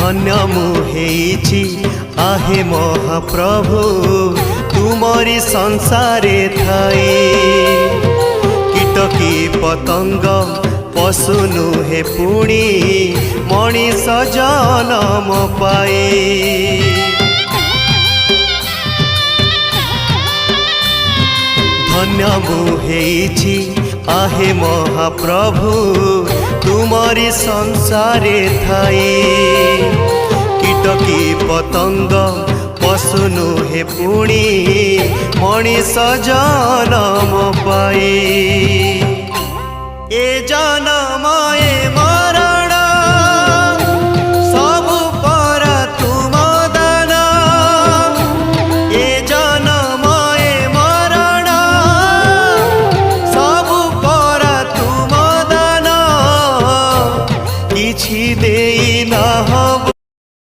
धन्य मुहेछि आहे महाप्रभु तुमरी संसारे थाई। कीटकी पतंग पशु नुहे पुणी मनीष जनम पाए। धन्य मुहेछि आहे महाप्रभु तुमरी संसारे थाई। कीटकी पतंग पशु नुहे पुणी मनीष जनम पाए। ए जन